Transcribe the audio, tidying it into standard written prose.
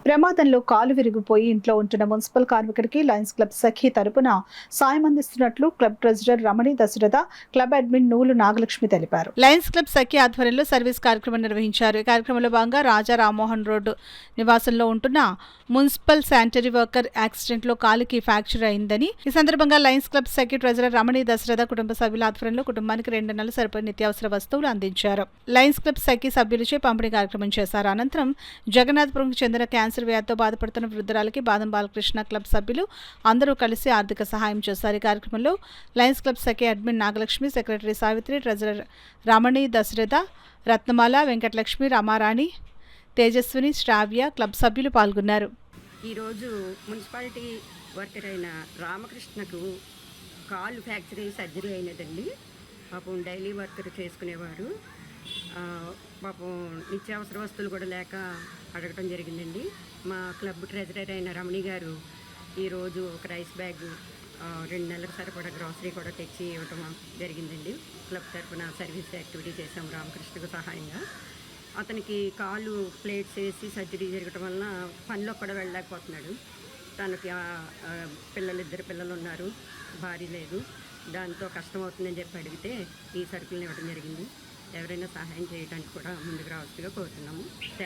ప్రమాదంలో కాలు విరిగిపోయి ఇంట్లో ఉంటున్న మున్సిపల్ కార్మికుడికి లయన్స్ క్లబ్ సఖీ తరపున సాయం అందిస్తున్నట్లు club treasurer Ramani Dasharatha, club admin నూలు నాగలక్ష్మి తెలిపారు. లయన్స్ క్లబ్ సఖీ ఆధ్వర్యంలో సర్వీస్ కార్యక్రమం నిర్వహించారు. ఈ కార్యక్రమంలో భాగంగా రాజా రామ్మోహన్ రోడ్డు నివాసంలో ఉంటున్న మున్సిపల్ శానిటరీ వర్కర్ యాక్సిడెంట్ లో కాలుకి ఫ్రాక్చర్ అయిందని, ఈ సందర్భంగా లయన్స్ క్లబ్ సఖీ ట్రెజరర్ రమణి దశరథ కుటుంబ సభ్యుల ఆధ్వర్యంలో కుటుంబానికి 2 నెలలు సరిపోయే నిత్యావసర వస్తువులు అందించారు. లయన్స్ క్లబ్ సఖీ సభ్యులచే పంపిణీ కార్యక్రమం చేశారు. అనంతరం జగన్నాథపురంకు చెందిన క్యాన్సర్ వ్యాధితో బాధపడుతున్న వృద్ధురాలకి బాదం బాలకృష్ణ క్లబ్ సభ్యులు అందరూ కలిసి ఆర్థిక సహాయం చేశారు. ఈ కార్యక్రమంలో lions club Sakhi admin Nagalakshmi, secretary Savitri, treasurer Ramani Dasharatha, Ratnamala, Venkatalakshmi, Ramarani, Tejaswini, Shravya club సభ్యులు పాల్గొన్నారు. ఈరోజు మున్సిపాలిటీ వర్కర్ అయిన రామకృష్ణకు కాలు ఫ్రాక్చర్ అయ్యి సర్జరీ అయినదండి. పాపం డైలీ వర్కర్ చేసుకునేవారు. పాపం నిత్యావసర వస్తువులు కూడా లేక అడగటం జరిగిందండి. మా క్లబ్ ట్రెజరర్ అయిన రమణి గారు ఈరోజు ఒక రైస్ బ్యాగ్ 2 నెలలకు సరిపడా గ్రాసరీ కూడా తెచ్చి ఇవ్వటం జరిగిందండి. క్లబ్ తరఫున సర్వీస్ యాక్టివిటీ చేసాం రామకృష్ణకు సహాయంగా. అతనికి కాలు ప్లేట్స్ వేసి సర్జరీ జరగటం వలన పనిలో కూడా వెళ్ళలేకపోతున్నాడు. తనకి 2 పిల్లలు ఉన్నారు, భార్య లేదు. దాంతో కష్టం అవుతుందని చెప్పి అడిగితే ఈ సరుకులను ఇవ్వడం జరిగింది. ఎవరైనా సహాయం చేయడానికి కూడా ముందుకు రావాల్సిందిగా కోరుతున్నాము. Thank you.